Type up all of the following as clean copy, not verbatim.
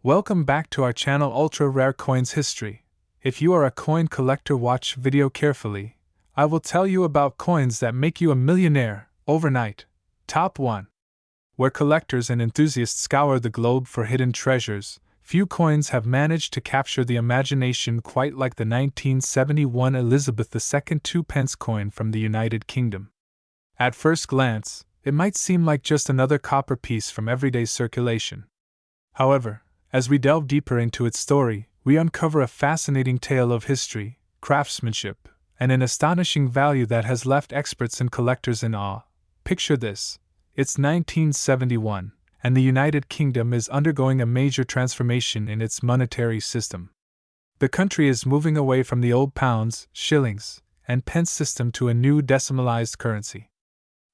Welcome back to our channel Ultra Rare Coins History. If you are a coin collector, watch video carefully. I will tell you about coins that make you a millionaire overnight. Top 1. Where collectors and enthusiasts scour the globe for hidden treasures, few coins have managed to capture the imagination quite like the 1971 Elizabeth II Two Pence coin from the United Kingdom. At first glance, it might seem like just another copper piece from everyday circulation. However, as we delve deeper into its story, we uncover a fascinating tale of history, craftsmanship, and an astonishing value that has left experts and collectors in awe. Picture this: it's 1971, and the United Kingdom is undergoing a major transformation in its monetary system. The country is moving away from the old pounds, shillings, and pence system to a new decimalized currency.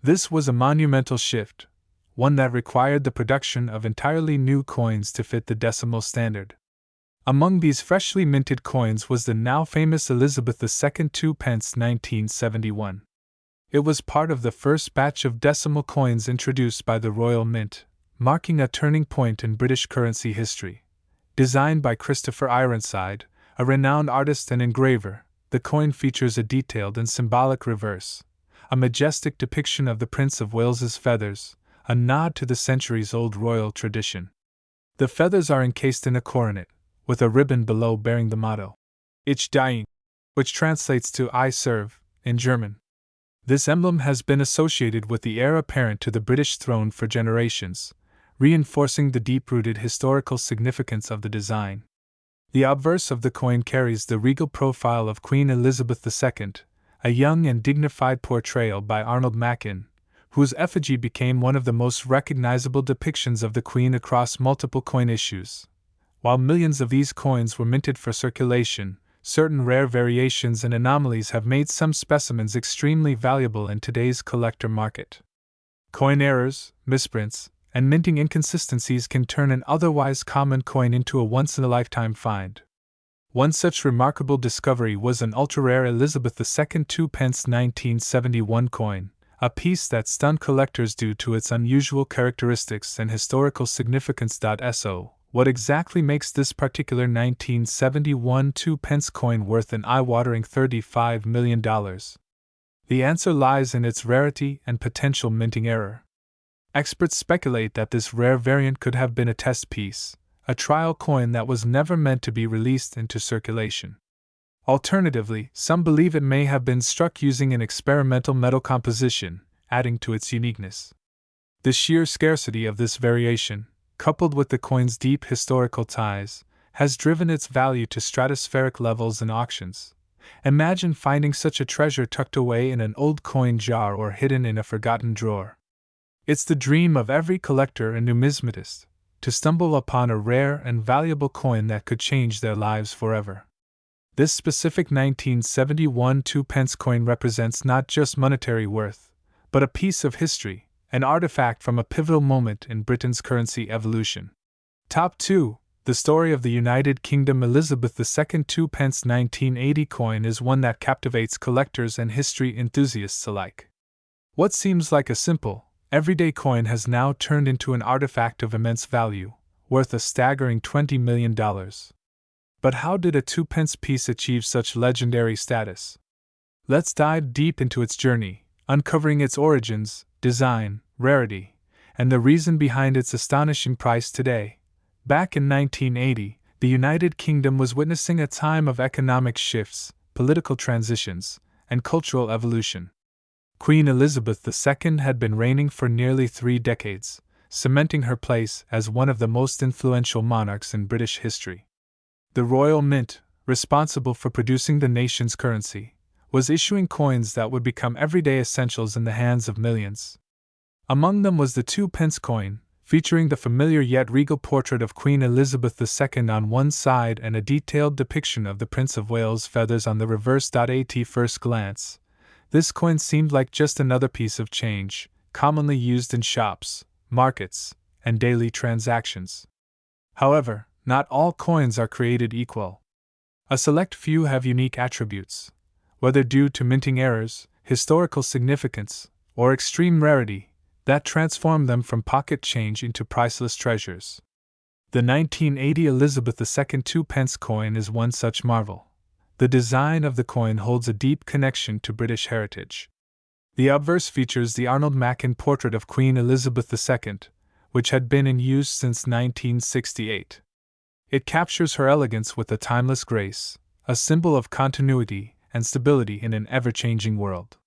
This was a monumental shift, one that required the production of entirely new coins to fit the decimal standard. Among these freshly minted coins was the now famous Elizabeth II Two Pence 1971. It was part of the first batch of decimal coins introduced by the Royal Mint, marking a turning point in British currency history. Designed by Christopher Ironside, a renowned artist and engraver, the coin features a detailed and symbolic reverse, a majestic depiction of the Prince of Wales's feathers, a nod to the centuries-old royal tradition. The feathers are encased in a coronet, with a ribbon below bearing the motto, Ich diene, which translates to I serve, in German. This emblem has been associated with the heir apparent to the British throne for generations, reinforcing the deep-rooted historical significance of the design. The obverse of the coin carries the regal profile of Queen Elizabeth II, a young and dignified portrayal by Arnold Machin, whose effigy became one of the most recognizable depictions of the Queen across multiple coin issues. While millions of these coins were minted for circulation, certain rare variations and anomalies have made some specimens extremely valuable in today's collector market. Coin errors, misprints, and minting inconsistencies can turn an otherwise common coin into a once-in-a-lifetime find. One such remarkable discovery was an ultra-rare Elizabeth II Two Pence 1971 coin, a piece that stunned collectors due to its unusual characteristics and historical significance. So, what exactly makes this particular 1971 Two Pence coin worth an eye-watering $35 million? The answer lies in its rarity and potential minting error. Experts speculate that this rare variant could have been a test piece, a trial coin that was never meant to be released into circulation. Alternatively, some believe it may have been struck using an experimental metal composition, adding to its uniqueness. The sheer scarcity of this variation, coupled with the coin's deep historical ties, has driven its value to stratospheric levels in auctions. Imagine finding such a treasure tucked away in an old coin jar or hidden in a forgotten drawer. It's the dream of every collector and numismatist, to stumble upon a rare and valuable coin that could change their lives forever. This specific 1971 Two Pence coin represents not just monetary worth, but a piece of history, an artifact from a pivotal moment in Britain's currency evolution. Top 2. The story of the United Kingdom. Elizabeth II Two Pence 1980 coin is one that captivates collectors and history enthusiasts alike. What seems like a simple, everyday coin has now turned into an artifact of immense value, worth a staggering $20 million. But how did a two-pence piece achieve such legendary status? Let's dive deep into its journey, uncovering its origins, design, rarity, and the reason behind its astonishing price today. Back in 1980, the United Kingdom was witnessing a time of economic shifts, political transitions, and cultural evolution. Queen Elizabeth II had been reigning for nearly 3 decades, cementing her place as one of the most influential monarchs in British history. The Royal Mint, responsible for producing the nation's currency, was issuing coins that would become everyday essentials in the hands of millions. Among them was the two-pence coin, featuring the familiar yet regal portrait of Queen Elizabeth II on one side and a detailed depiction of the Prince of Wales' feathers on the reverse. At first glance, this coin seemed like just another piece of change, commonly used in shops, markets, and daily transactions. However, not all coins are created equal. A select few have unique attributes, whether due to minting errors, historical significance, or extreme rarity, that transform them from pocket change into priceless treasures. The 1980 Elizabeth II Two Pence coin is one such marvel. The design of the coin holds a deep connection to British heritage. The obverse features the Arnold Machin portrait of Queen Elizabeth II, which had been in use since 1968. It captures her elegance with a timeless grace, a symbol of continuity and stability in an ever-changing world.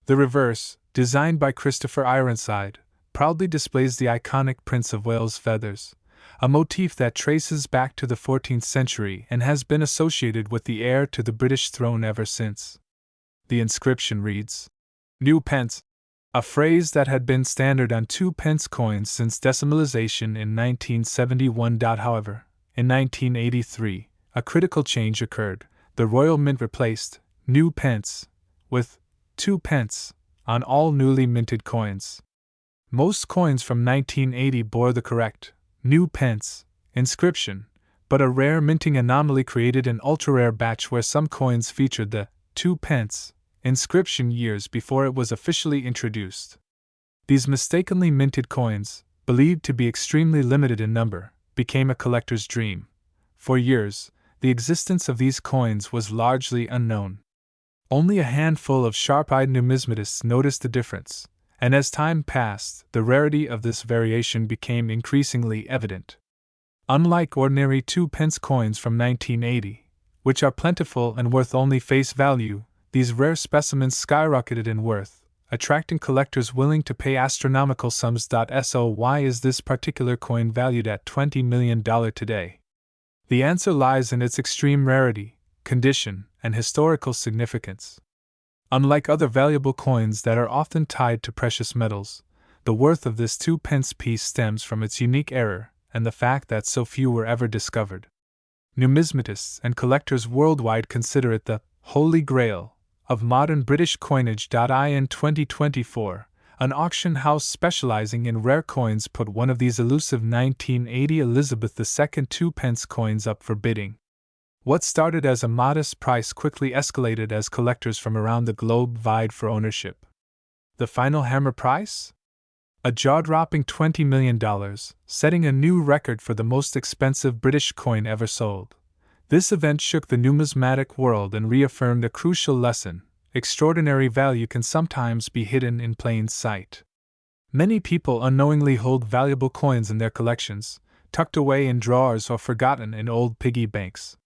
The reverse, designed by Christopher Ironside, proudly displays the iconic Prince of Wales feathers, a motif that traces back to the 14th century and has been associated with the heir to the British throne ever since. The inscription reads, "New pence," a phrase that had been standard on 2-pence coins since decimalization in 1971. However, in 1983, a critical change occurred. The Royal Mint replaced "new pence" with 2 pence on all newly minted coins. Most coins from 1980 bore the correct "new pence" inscription, but a rare minting anomaly created an ultra-rare batch where some coins featured the 2 pence inscription years before it was officially introduced. These mistakenly minted coins, believed to be extremely limited in number, became a collector's dream. For years, the existence of these coins was largely unknown. Only a handful of sharp-eyed numismatists noticed the difference, and as time passed, the rarity of this variation became increasingly evident. Unlike ordinary 2-pence coins from 1980, which are plentiful and worth only face value, these rare specimens skyrocketed in worth, attracting collectors willing to pay astronomical sums. So why is this particular coin valued at $20 million today? The answer lies in its extreme rarity, condition, and historical significance. Unlike other valuable coins that are often tied to precious metals, the worth of this 2-pence piece stems from its unique error and the fact that so few were ever discovered. Numismatists and collectors worldwide consider it the Holy Grail of modern British coinage. In 2024, an auction house specializing in rare coins put one of these elusive 1980 Elizabeth II 2-pence coins up for bidding. What started as a modest price quickly escalated as collectors from around the globe vied for ownership. The final hammer price? A jaw-dropping $20 million, setting a new record for the most expensive British coin ever sold. This event shook the numismatic world and reaffirmed a crucial lesson: extraordinary value can sometimes be hidden in plain sight. Many people unknowingly hold valuable coins in their collections, tucked away in drawers or forgotten in old piggy banks.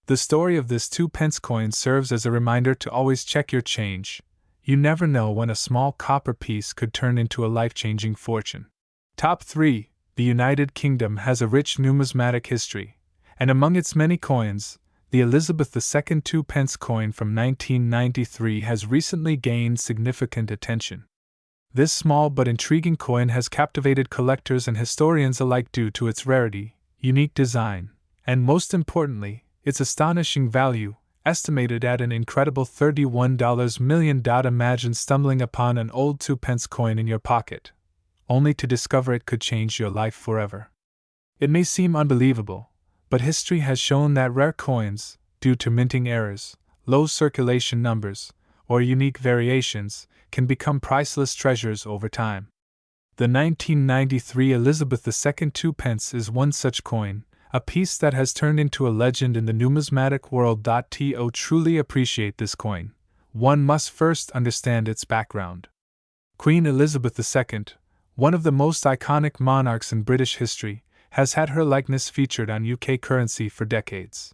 The story of this 2-pence coin serves as a reminder to always check your change. You never know when a small copper piece could turn into a life-changing fortune. Top 3. The United Kingdom has a rich numismatic history, and among its many coins, the Elizabeth II 2-pence coin from 1993 has recently gained significant attention. This small but intriguing coin has captivated collectors and historians alike due to its rarity, unique design, and most importantly, its astonishing value, estimated at an incredible $31 million. Imagine stumbling upon an old 2-pence coin in your pocket, only to discover it could change your life forever. It may seem unbelievable, but history has shown that rare coins, due to minting errors, low circulation numbers, or unique variations, can become priceless treasures over time. The 1993 Elizabeth II 2-pence is one such coin, a piece that has turned into a legend in the numismatic world. To truly appreciate this coin, one must first understand its background. Queen Elizabeth II, one of the most iconic monarchs in British history, has had her likeness featured on UK currency for decades.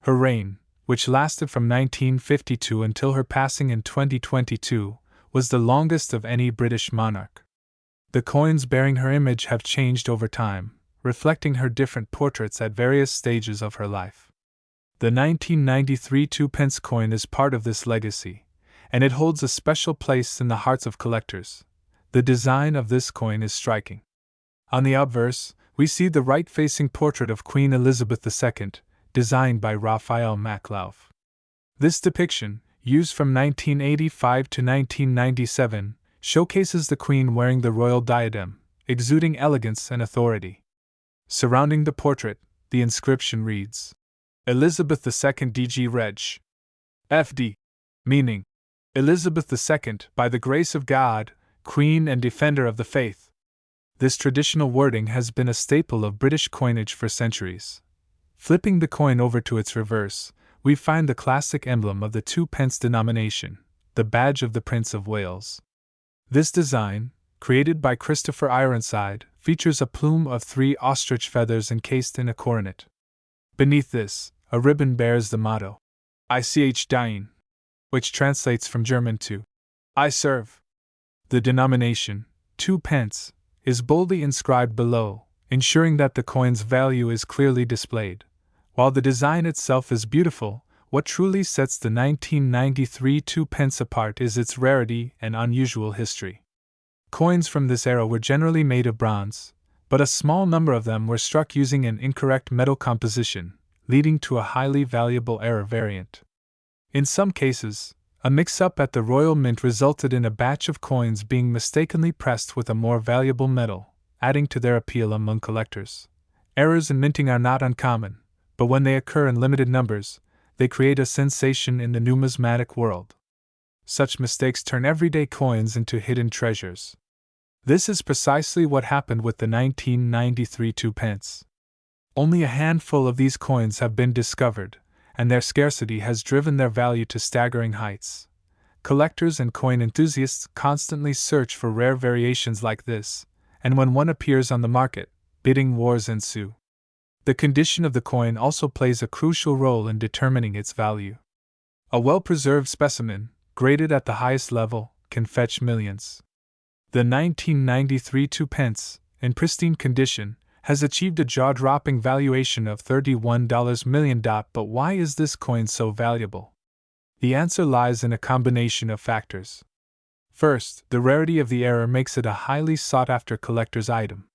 Her reign, which lasted from 1952 until her passing in 2022, was the longest of any British monarch. The coins bearing her image have changed over time, reflecting her different portraits at various stages of her life. The 1993 2-pence coin is part of this legacy, and it holds a special place in the hearts of collectors. The design of this coin is striking. On the obverse, we see the right-facing portrait of Queen Elizabeth II, designed by Raphael Maclauff. This depiction, used from 1985 to 1997, showcases the Queen wearing the royal diadem, exuding elegance and authority. Surrounding the portrait, the inscription reads, Elizabeth II DG Reg. FD. Meaning, Elizabeth II, by the grace of God, Queen and Defender of the Faith. This traditional wording has been a staple of British coinage for centuries. Flipping the coin over to its reverse, we find the classic emblem of the 2 pence denomination, the badge of the Prince of Wales. This design, created by Christopher Ironside, features a plume of 3 ostrich feathers encased in a coronet. Beneath this, a ribbon bears the motto, Ich diene, which translates from German to I serve. The denomination, 2 pence, is boldly inscribed below, ensuring that the coin's value is clearly displayed. While the design itself is beautiful, what truly sets the 1993 2 pence apart is its rarity and unusual history. Coins from this era were generally made of bronze, but a small number of them were struck using an incorrect metal composition, leading to a highly valuable error variant. In some cases, a mix-up at the Royal Mint resulted in a batch of coins being mistakenly pressed with a more valuable metal, adding to their appeal among collectors. Errors in minting are not uncommon, but when they occur in limited numbers, they create a sensation in the numismatic world. Such mistakes turn everyday coins into hidden treasures. This is precisely what happened with the 1993 2 pence. Only a handful of these coins have been discovered, and their scarcity has driven their value to staggering heights. Collectors and coin enthusiasts constantly search for rare variations like this, and when one appears on the market, bidding wars ensue. The condition of the coin also plays a crucial role in determining its value. A well-preserved specimen, graded at the highest level, can fetch millions. The 1993 2 pence, in pristine condition, has achieved a jaw-dropping valuation of $31 million. But why is this coin so valuable? The answer lies in a combination of factors. First, the rarity of the error makes it a highly sought-after collector's item.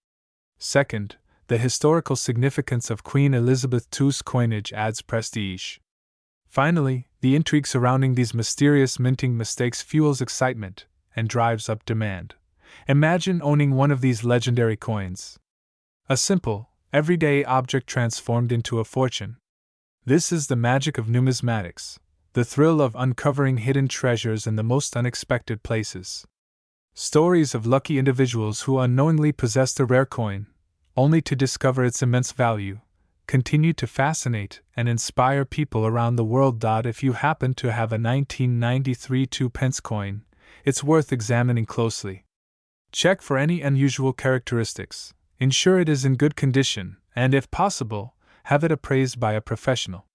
Second, the historical significance of Queen Elizabeth II's coinage adds prestige. Finally, the intrigue surrounding these mysterious minting mistakes fuels excitement and drives up demand. Imagine owning one of these legendary coins. A simple, everyday object transformed into a fortune. This is the magic of numismatics, the thrill of uncovering hidden treasures in the most unexpected places. Stories of lucky individuals who unknowingly possessed a rare coin, only to discover its immense value, continue to fascinate and inspire people around the world. If you happen to have a 1993 2 pence coin, it's worth examining closely. Check for any unusual characteristics, ensure it is in good condition, and if possible, have it appraised by a professional.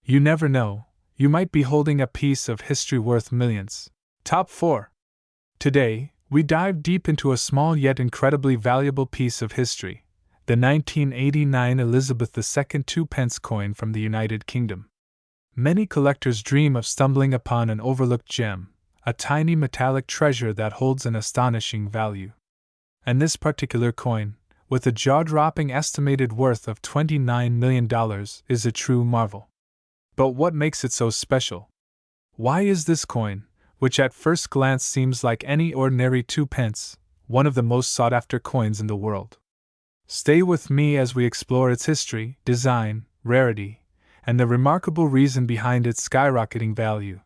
You never know, you might be holding a piece of history worth millions. Top 4. Today, we dive deep into a small yet incredibly valuable piece of history, the 1989 Elizabeth II 2 pence coin from the United Kingdom. Many collectors dream of stumbling upon an overlooked gem, a tiny metallic treasure that holds an astonishing value. And this particular coin, with a jaw-dropping estimated worth of $29 million, is a true marvel. But what makes it so special? Why is this coin, which at first glance seems like any ordinary 2 pence, one of the most sought-after coins in the world? Stay with me as we explore its history, design, rarity, and the remarkable reason behind its skyrocketing value.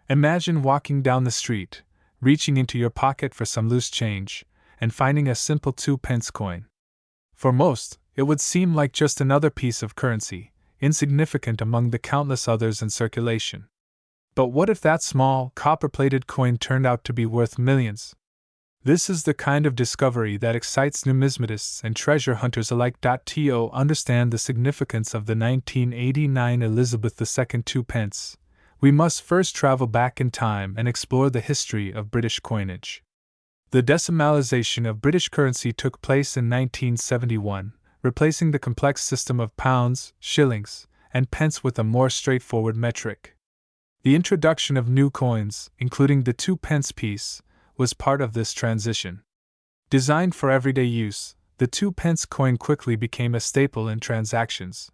Imagine walking down the street, reaching into your pocket for some loose change, and finding a simple 2 pence coin. For most, it would seem like just another piece of currency, insignificant among the countless others in circulation. But what if that small, copper-plated coin turned out to be worth millions? This is the kind of discovery that excites numismatists and treasure hunters alike. To understand the significance of the 1989 Elizabeth II 2 pence, we must first travel back in time and explore the history of British coinage. The decimalisation of British currency took place in 1971, replacing the complex system of pounds, shillings, and pence with a more straightforward metric. The introduction of new coins, including the 2 pence piece, was part of this transition. Designed for everyday use, the 2 pence coin quickly became a staple in transactions.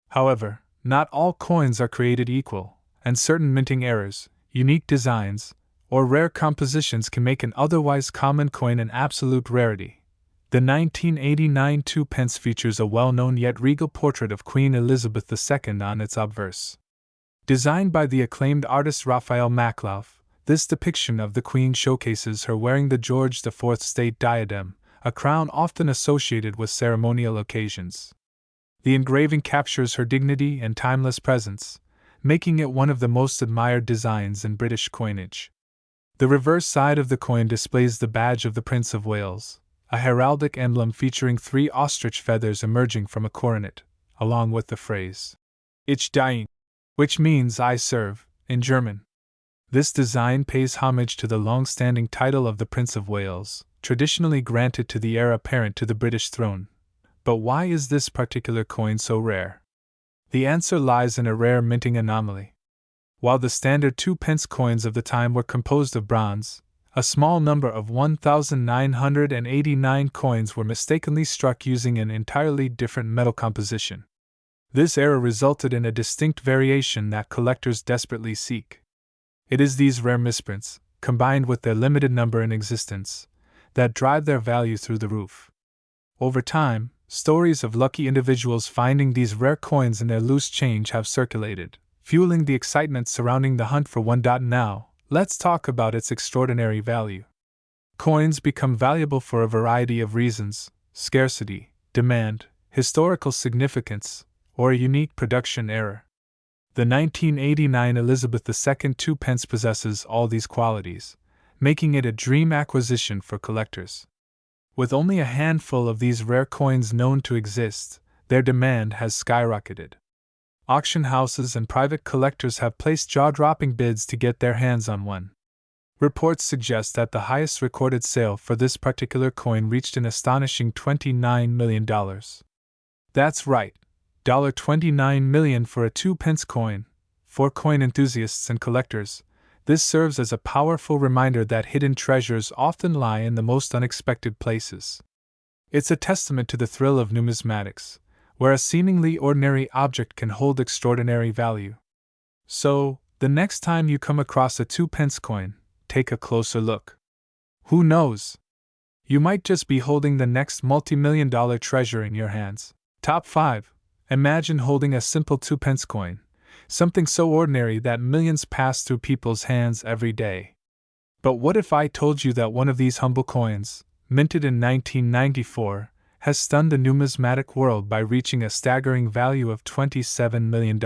However, not all coins are created equal, and certain minting errors, unique designs, or rare compositions can make an otherwise common coin an absolute rarity. The 1989 2 pence features a well-known yet regal portrait of Queen Elizabeth II on its obverse. Designed by the acclaimed artist Raphael Maklouf, this depiction of the Queen showcases her wearing the George IV state diadem, a crown often associated with ceremonial occasions. The engraving captures her dignity and timeless presence, making it one of the most admired designs in British coinage. The reverse side of the coin displays the badge of the Prince of Wales, a heraldic emblem featuring 3 ostrich feathers emerging from a coronet, along with the phrase, Ich diene, which means I serve, in German. This design pays homage to the long-standing title of the Prince of Wales, traditionally granted to the heir apparent to the British throne. But why is this particular coin so rare? The answer lies in a rare minting anomaly. While the standard 2-pence coins of the time were composed of bronze, a small number of 1,989 coins were mistakenly struck using an entirely different metal composition. This error resulted in a distinct variation that collectors desperately seek. It is these rare misprints, combined with their limited number in existence, that drive their value through the roof. Over time, stories of lucky individuals finding these rare coins in their loose change have circulated, fueling the excitement surrounding the hunt for one. Now, let's talk about its extraordinary value. Coins become valuable for a variety of reasons: scarcity, demand, historical significance, or a unique production error. The 1989 Elizabeth II Two Pence possesses all these qualities, making it a dream acquisition for collectors. With only a handful of these rare coins known to exist, their demand has skyrocketed. Auction houses and private collectors have placed jaw-dropping bids to get their hands on one. Reports suggest that the highest recorded sale for this particular coin reached an astonishing $29 million. That's right, $29 million for a 2-pence coin. For coin enthusiasts and collectors, this serves as a powerful reminder that hidden treasures often lie in the most unexpected places. It's a testament to the thrill of numismatics, where a seemingly ordinary object can hold extraordinary value. So, the next time you come across a 2-pence coin, take a closer look. Who knows? You might just be holding the next multi-million-dollar treasure in your hands. Top 5. Imagine holding a simple 2-pence coin, something so ordinary that millions pass through people's hands every day. But what if I told you that one of these humble coins, minted in 1994, has stunned the numismatic world by reaching a staggering value of $27 million?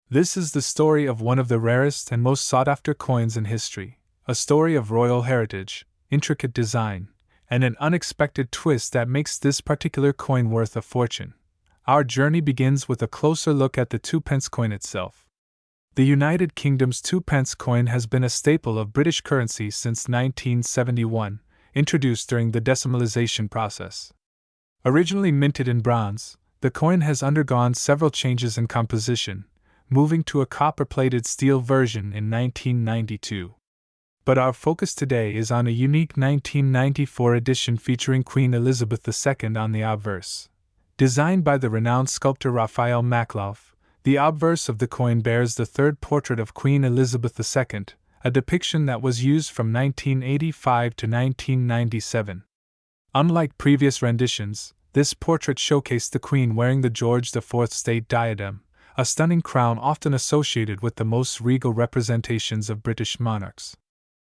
This is the story of one of the rarest and most sought-after coins in history, a story of royal heritage, intricate design, and an unexpected twist that makes this particular coin worth a fortune. Our journey begins with a closer look at the 2-pence coin itself. The United Kingdom's 2-pence coin has been a staple of British currency since 1971, introduced during the decimalization process. Originally minted in bronze, the coin has undergone several changes in composition, moving to a copper-plated steel version in 1992. But our focus today is on a unique 1994 edition featuring Queen Elizabeth II on the obverse. Designed by the renowned sculptor Raphael Makloff, the obverse of the coin bears the third portrait of Queen Elizabeth II, a depiction that was used from 1985 to 1997. Unlike previous renditions, this portrait showcased the Queen wearing the George IV state diadem, a stunning crown often associated with the most regal representations of British monarchs.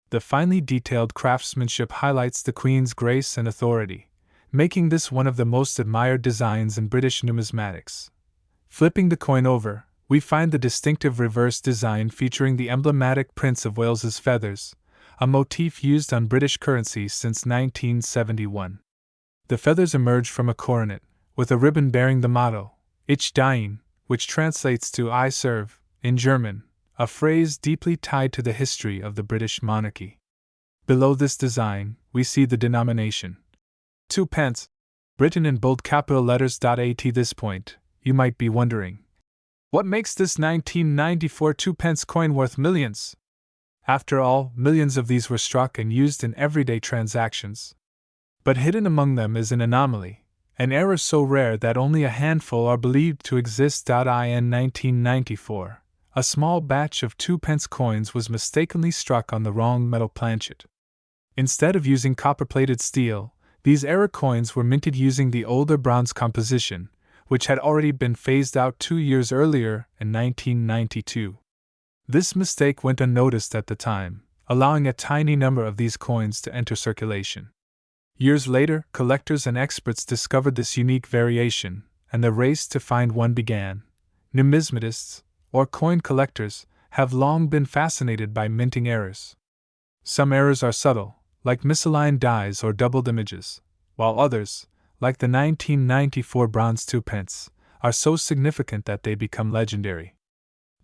The finely detailed craftsmanship highlights the Queen's grace and authority, making this one of the most admired designs in British numismatics. Flipping the coin over, we find the distinctive reverse design featuring the emblematic Prince of Wales's feathers, a motif used on British currency since 1971. The feathers emerge from a coronet, with a ribbon bearing the motto, Ich diene, which translates to I serve, in German, a phrase deeply tied to the history of the British monarchy. Below this design, we see the denomination 2 pence, written in bold capital letters. At this point, you might be wondering, what makes this 1994 2-pence coin worth millions? After all, millions of these were struck and used in everyday transactions. But hidden among them is an anomaly, an error so rare that only a handful are believed to exist. In 1994, a small batch of 2-pence coins was mistakenly struck on the wrong metal planchet. Instead of using copper-plated steel, these error coins were minted using the older bronze composition, which had already been phased out 2 years earlier in 1992. This mistake went unnoticed at the time, allowing a tiny number of these coins to enter circulation. Years later, collectors and experts discovered this unique variation, and the race to find one began. Numismatists, or coin collectors, have long been fascinated by minting errors. Some errors are subtle, like misaligned dies or doubled images, while others, like the 1994 bronze 2 pence, are so significant that they become legendary.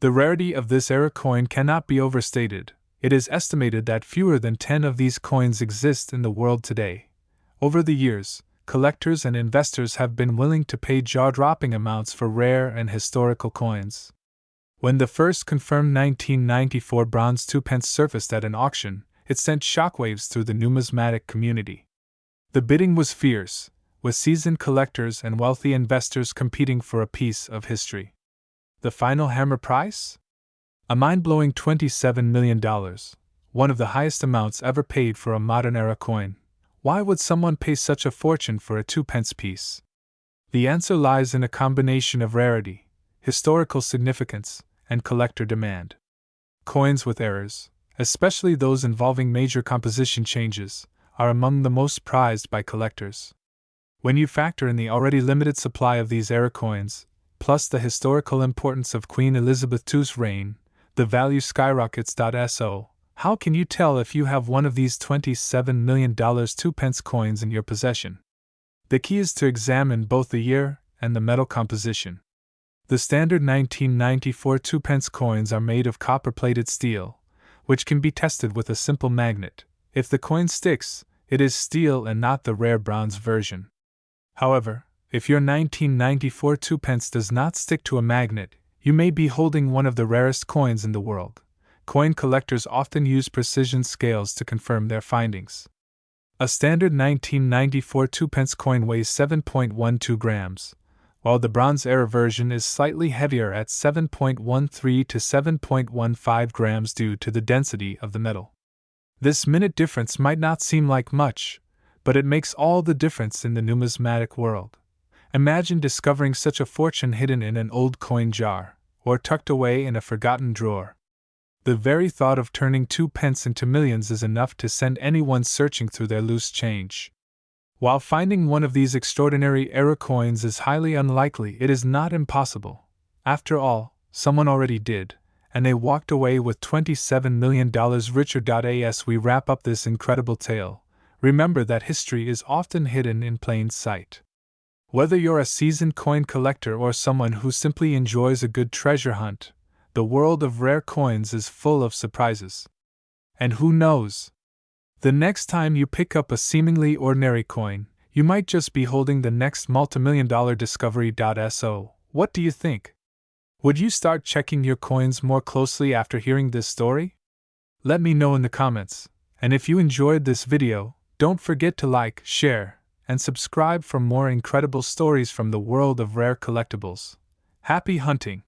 The rarity of this era coin cannot be overstated. It is estimated that fewer than 10 of these coins exist in the world today. Over the years, collectors and investors have been willing to pay jaw-dropping amounts for rare and historical coins. When the first confirmed 1994 bronze 2 pence surfaced at an auction, it sent shockwaves through the numismatic community. The bidding was fierce, with seasoned collectors and wealthy investors competing for a piece of history. The final hammer price? A mind-blowing $27 million, one of the highest amounts ever paid for a modern-era coin. Why would someone pay such a fortune for a 2-pence piece? The answer lies in a combination of rarity, historical significance, and collector demand. Coins with errors, especially those involving major composition changes, are among the most prized by collectors. When you factor in the already limited supply of these error coins, plus the historical importance of Queen Elizabeth II's reign, the value skyrockets. So, how can you tell if you have one of these $27 million 2-pence coins in your possession? The key is to examine both the year and the metal composition. The standard 1994 2-pence coins are made of copper-plated steel, which can be tested with a simple magnet. If the coin sticks, it is steel and not the rare bronze version. However, if your 1994 2-pence does not stick to a magnet, you may be holding one of the rarest coins in the world. Coin collectors often use precision scales to confirm their findings. A standard 1994 2-pence coin weighs 7.12 grams, while the bronze era version is slightly heavier at 7.13 to 7.15 grams due to the density of the metal. This minute difference might not seem like much, but it makes all the difference in the numismatic world. Imagine discovering such a fortune hidden in an old coin jar, or tucked away in a forgotten drawer. The very thought of turning 2 pence into millions is enough to send anyone searching through their loose change. While finding one of these extraordinary era coins is highly unlikely, it is not impossible. After all, someone already did, and they walked away with $27 million richer. As we wrap up this incredible tale, remember that history is often hidden in plain sight. Whether you're a seasoned coin collector or someone who simply enjoys a good treasure hunt, the world of rare coins is full of surprises. And who knows? The next time you pick up a seemingly ordinary coin, you might just be holding the next multimillion-dollar discovery. So, what do you think? Would you start checking your coins more closely after hearing this story? Let me know in the comments, and if you enjoyed this video, don't forget to like, share, and subscribe for more incredible stories from the world of rare collectibles. Happy hunting!